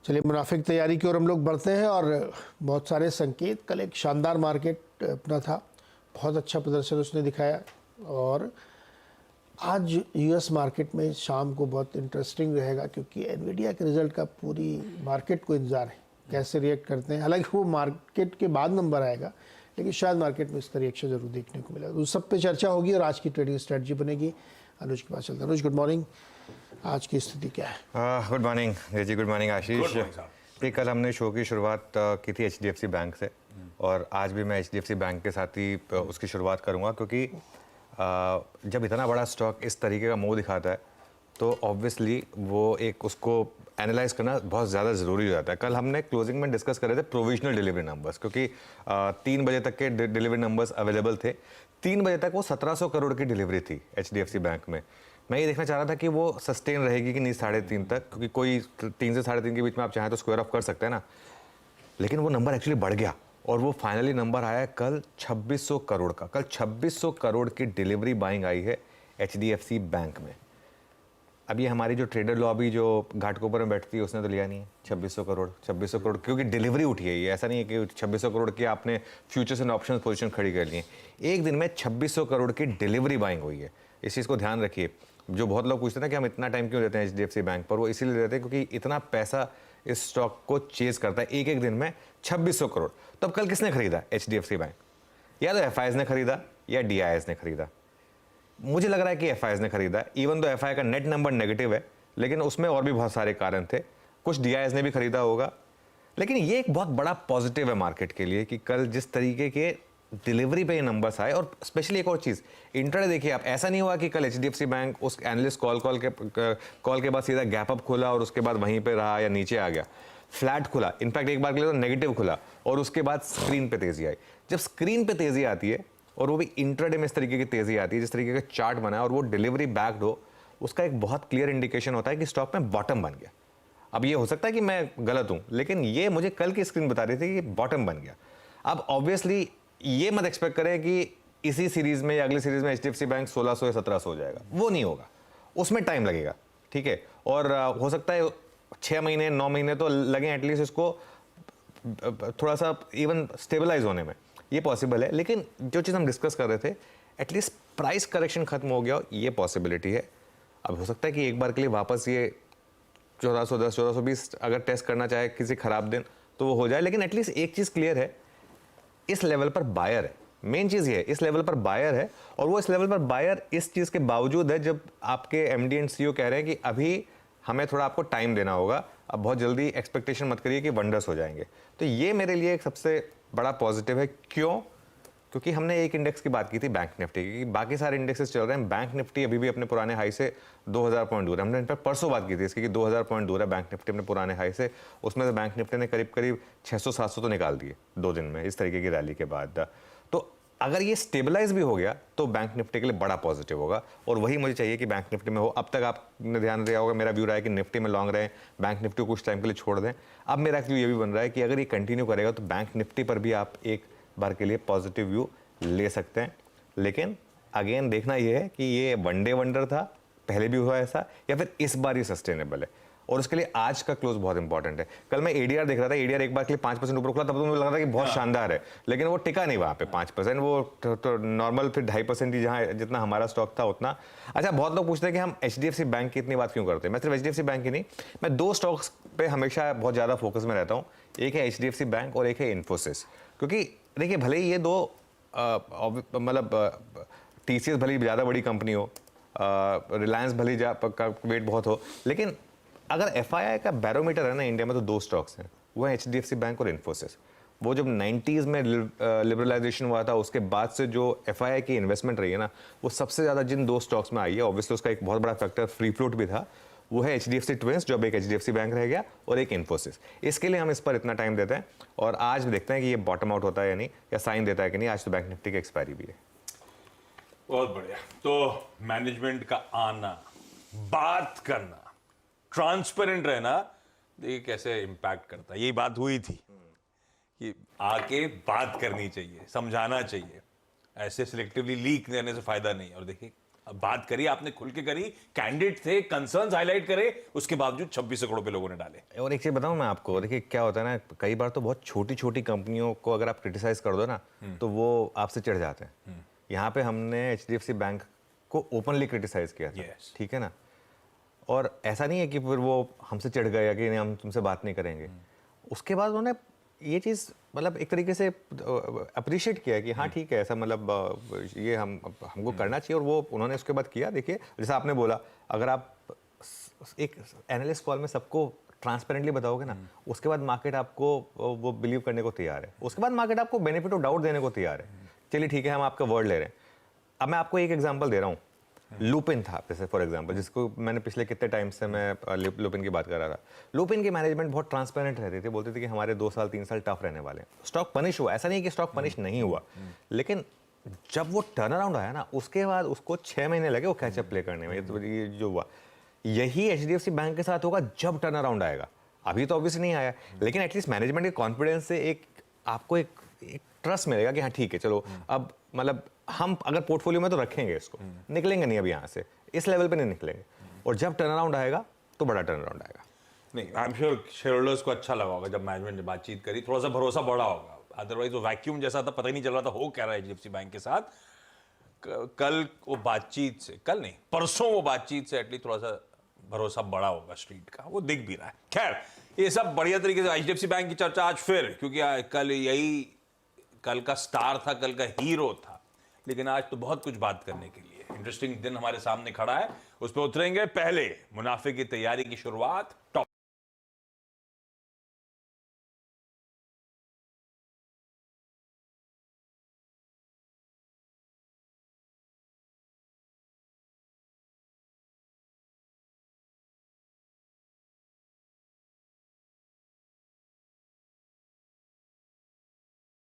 चलिए, मुनाफिक तैयारी की ओर हम लोग बढ़ते हैं और बहुत सारे संकेत। कल एक शानदार मार्केट अपना था, बहुत अच्छा प्रदर्शन उसने दिखाया और आज यूएस मार्केट में शाम को बहुत इंटरेस्टिंग रहेगा क्योंकि एनवीडिया के रिजल्ट का पूरी मार्केट को इंतज़ार है, कैसे रिएक्ट करते हैं। हालांकि वो मार्केट के बाद नंबर आएगा, लेकिन शायद मार्केट में इसका रिएक्शन जरूर देखने को मिलेगा। उस सब पे चर्चा होगी और आज की ट्रेडिंग स्ट्रेटजी बनेगी। अनुज के पास चलते हैं। अनुज, गुड मॉर्निंग, आज की स्थिति क्या है? गुड मॉर्निंग जी, गुड मॉर्निंग आशीष। ये कल हमने शो की शुरुआत की थी एचडीएफसी बैंक से और आज भी मैं एचडीएफसी बैंक के साथ ही उसकी शुरुआत करूंगा क्योंकि जब इतना बड़ा स्टॉक इस तरीके का मुंह दिखाता है तो ऑब्वियसली वो एक उसको एनालाइज करना बहुत ज़्यादा ज़रूरी हो जाता है। कल हमने क्लोजिंग में डिस्कस कर रहे थे प्रोविजनल डिलीवरी नंबर्स, क्योंकि 3 बजे तक के डिलीवरी नंबर्स अवेलेबल थे। 3 बजे तक वो 1700 करोड़ की डिलीवरी थी एचडीएफसी बैंक में। मैं ये देखना चाह रहा था कि वो सस्टेन रहेगी कि नहीं 3.5 तक, क्योंकि कोई 3 से 3.5 के बीच में आप चाहें तो स्क्वायर ऑफ कर सकते हैं ना। लेकिन वो नंबर एक्चुअली बढ़ गया और वो फाइनली नंबर आया कल 2600 करोड़ का। कल 2600 करोड़ की डिलीवरी बाइंग आई है एचडीएफसी बैंक में। अब ये हमारी जो ट्रेडर लॉबी जो घाटकोपर में बैठती है उसने तो लिया नहीं है 2600 करोड़, क्योंकि डिलीवरी उठी है। ये ऐसा नहीं है कि 2600 करोड़ की आपने फ्यूचर्स एंड ऑप्शंस पोजीशन खड़ी कर ली है। एक दिन में 2600 करोड़ की डिलीवरी बाइंग हुई है। इस चीज़ को ध्यान रखिए। जो बहुत लोग पूछते हैं ना कि हम इतना टाइम क्यों देते हैं एचडीएफसी बैंक पर, वो इसीलिए देते हैं क्योंकि इतना पैसा इस स्टॉक को चेज करता है एक एक दिन में 2600 करोड़। तो अब कल किसने खरीदा एचडीएफसी बैंक? या तो एफआईएस ने खरीदा या डीआईएस ने खरीदा। मुझे लग रहा है कि एफआईएस ने खरीदा, इवन तो एफआई का नेट नंबर नेगेटिव है, लेकिन उसमें और भी बहुत सारे कारण थे। कुछ डीआईएस ने भी खरीदा होगा। लेकिन ये एक बहुत बड़ा पॉजिटिव है मार्केट के लिए कि कल जिस तरीके के डिलीवरी पे ये नंबर्स आए। और स्पेशली एक और चीज़, इंट्राडे देखिए आप, ऐसा नहीं हुआ कि कल एचडीएफसी बैंक उस एनालिस्ट कॉल के बाद सीधा गैप अप खुला और उसके बाद वहीं पे रहा या नीचे आ गया। फ्लैट खुला, इनफैक्ट एक बार के लिए तो नेगेटिव खुला और उसके बाद स्क्रीन पे तेजी आई। जब स्क्रीन पे तेजी आती है और वो भी इंट्राडे में इस तरीके की तेजी आती है, जिस तरीके का चार्ट बना है और वो डिलीवरी बैक्ड हो, उसका एक बहुत क्लियर इंडिकेशन होता है कि स्टॉक में बॉटम बन गया। अब ये हो सकता है कि मैं गलत हूं, लेकिन ये मुझे कल की स्क्रीन बता रही थी कि बॉटम बन गया। अब ऑब्वियसली ये मत एक्सपेक्ट करें कि इसी सीरीज में या अगली सीरीज में एचडीएफसी बैंक 1600 या 1700 हो जाएगा, वो नहीं होगा, उसमें टाइम लगेगा, ठीक है। और हो सकता है 6 महीने 9 महीने तो लगे एटलीस्ट इसको थोड़ा सा इवन स्टेबलाइज होने में, ये पॉसिबल है। लेकिन जो चीज़ हम डिस्कस कर रहे थे, एटलीस्ट प्राइस करेक्शन खत्म हो गया, ये पॉसिबिलिटी है। अब हो सकता है कि एक बार के लिए वापस ये 1410 1420 अगर टेस्ट करना चाहे किसी खराब दिन तो वो हो जाए। लेकिन एटलीस्ट एक चीज़ क्लियर है, इस लेवल पर बायर है। मेन चीज़ ये है, इस लेवल पर बायर है। और वो इस लेवल पर बायर इस चीज़ के बावजूद है जब आपके एमडी एंड सीईओ कह रहे हैं कि अभी हमें थोड़ा आपको टाइम देना होगा, अब बहुत जल्दी एक्सपेक्टेशन मत करिए कि वंडर्स हो जाएंगे। तो ये मेरे लिए एक सबसे बड़ा पॉजिटिव है। क्यों? क्योंकि हमने एक इंडेक्स की बात की थी बैंक निफ्टी की, बाकी सारे इंडेक्सेस चल रहे हैं, बैंक निफ्टी अभी भी अपने पुराने हाई से 2000 पॉइंट दूर है। हमने इन पर परसों बात की थी इसकी कि 2000 पॉइंट दूर है बैंक निफ्टी अपने पुराने हाई से। उसमें से बैंक निफ्टी ने करीब 600-700 तो निकाल दिए 2 दिन में इस तरीके की रैली के बाद। तो अगर ये स्टेबलाइज भी हो गया तो बैंक निफ्टी के लिए बड़ा पॉजिटिव होगा और वही मुझे चाहिए कि बैंक निफ्टी में हो। अब तक आपने ध्यान दिया होगा, मेरा व्यू रहा है कि निफ्टी में लॉन्ग रहें, बैंक निफ्टी को कुछ टाइम के लिए छोड़ दें। अब मेरा व्यू ये भी बन रहा है कि अगर ये कंटिन्यू करेगा तो बैंक निफ्टी पर भी आप एक बार के लिए पॉजिटिव व्यू ले सकते हैं। लेकिन अगेन देखना ये है कि ये वनडे वंडर था, पहले भी हुआ ऐसा, या फिर इस बार ये सस्टेनेबल है। और उसके लिए आज का क्लोज बहुत इंपॉर्टेंट है। कल मैं एडीआर देख रहा था, एडीआर एक बार के लिए 5% ऊपर खुला, तब तो मुझे लग रहा था कि बहुत शानदार है, लेकिन वो टिका नहीं वहाँ पे 5%, वो तो नॉर्मल फिर 2.5% ही जहाँ जितना हमारा स्टॉक था उतना। अच्छा, बहुत लोग पूछते हैं कि हम एचडीएफसी बैंक की इतनी बात क्यों करते हैं। मैं सिर्फ एचडीएफसी बैंक की नहीं, मैं 2 स्टॉक्स पे हमेशा बहुत ज़्यादा फोकस में रहता हूँ। एक है एचडीएफसी बैंक और एक है इन्फोसिस। क्योंकि देखिए, भले ही ये दो मतलब टीसीएस भले ही ज़्यादा बड़ी कंपनी हो, रिलायंस भले का वेट बहुत हो, लेकिन अगर एफआईआई का बैरोमीटर है ना इंडिया में तो 2 स्टॉक्स हैं, वो है एचडीएफसी बैंक और इन्फोसिस। वो जब 90s में लिबरलाइजेशन हुआ था उसके बाद से जो एफआईआई की इन्वेस्टमेंट रही है ना, वो सबसे ज़्यादा जिन 2 स्टॉक्स में आई है। ऑब्वियसली उसका एक बहुत बड़ा फैक्टर फ्री फ्लोट भी था, वो है एचडीएफसी ट्विंस जो अब एक एचडीएफसी बैंक रह गया, और एक इन्फोसिस। इसके लिए हम इस पर इतना टाइम देते हैं और आज देखते हैं कि ये बॉटम आउट होता है या नहीं, या साइन देता है कि नहीं। आज तो बैंक निफ्टी की एक्सपायरी भी है। बहुत बढ़िया। तो मैनेजमेंट का आना, बात करना, ट्रांसपेरेंट रहना, देखिए कैसे इंपैक्ट करता है। यही बात हुई थी कि आके बात करनी चाहिए, समझाना चाहिए, ऐसे सिलेक्टिवली लीक देने से फायदा नहीं। और देखिए बात करी आपने, खुल के करी, कैंडिडेट थे, कंसर्न्स हाईलाइट करे, उसके बावजूद 26 करोड़ पे लोगों ने डाले। और एक चीज़ बताऊं मैं आपको, देखिए क्या होता है ना, कई बार तो बहुत छोटी छोटी कंपनियों को अगर आप क्रिटिसाइज कर दो ना तो वो आपसे चिढ़ जाते हैं। यहाँ पे हमने HDFC बैंक को ओपनली क्रिटिसाइज किया था, Yes. ठीक है ना। और ऐसा नहीं है कि फिर वो हमसे चिढ़ गए या कि नहीं हम तुमसे बात नहीं करेंगे। उसके बाद उन्होंने ये चीज़ मतलब एक तरीके से अप्रिशिएट किया कि हाँ ठीक है, ऐसा मतलब ये हमको करना चाहिए, और वो उन्होंने उसके बाद किया। देखिए जैसा आपने बोला, अगर आप एक एनालिस्ट कॉल में सबको ट्रांसपेरेंटली बताओगे ना, उसके बाद मार्केट आपको वो बिलीव करने को तैयार है, उसके बाद मार्केट आपको बेनिफिट ऑफ डाउट देने को तैयार है। चलिए ठीक है, हम आपका वर्ड ले रहे हैं। अब मैं आपको एक एग्जांपल दे रहा हूँ, लुपिन था जैसे फॉर एग्जांपल, जिसको मैंने पिछले कितने टाइम से मैं लुपिन की बात कर रहा था। लुपिन की मैनेजमेंट बहुत ट्रांसपेरेंट रहती थी, बोलते थे कि हमारे 2 साल 3 साल टफ रहने वाले हैं। स्टॉक पनिश हुआ, ऐसा नहीं कि स्टॉक पनिश नहीं हुआ, लेकिन जब वो टर्न अराउंड आया ना, उसके बाद उसको 6 महीने लगे वो कैचअप प्ले करने में। तो ये जो हुआ, यही HDFC बैंक के साथ होगा जब टर्न अराउंड आएगा। अभी तो ऑब्वियसली नहीं आया, लेकिन एटलीस्ट मैनेजमेंट के कॉन्फिडेंस से एक आपको एक ट्रस्ट मिलेगा कि हाँ ठीक है, चलो अब मतलब हम अगर पोर्टफोलियो में तो रखेंगे इसको, निकलेंगे नहीं अब यहाँ से, इस लेवल पे नहीं निकलेंगे। और जब टर्न अराउंड आएगा तो बड़ा टर्न अराउंड आएगा। नहीं, I am sure share holders को अच्छा लगा होगा जब मैनेजमेंट ने बातचीत करी, थोड़ा सा भरोसा बढ़ा होगा। अदरवाइज वो वैक्यूम जैसा था, पता ही नहीं चल रहा था हो क्या रहा है HDFC बैंक के साथ। कल वो बातचीत से, कल नहीं परसों वो बातचीत से एटलीस्ट थोड़ा सा भरोसा बढ़ा होगा स्ट्रीट का, वो दिख भी रहा है। खैर ये सब बढ़िया तरीके से HDFC बैंक की चर्चा आज फिर, क्योंकि कल यही कल का स्टार था, कल का हीरो था, लेकिन आज तो बहुत कुछ बात करने के लिए इंटरेस्टिंग दिन हमारे सामने खड़ा है, उस पर उतरेंगे। पहले मुनाफे की तैयारी की शुरुआत टॉप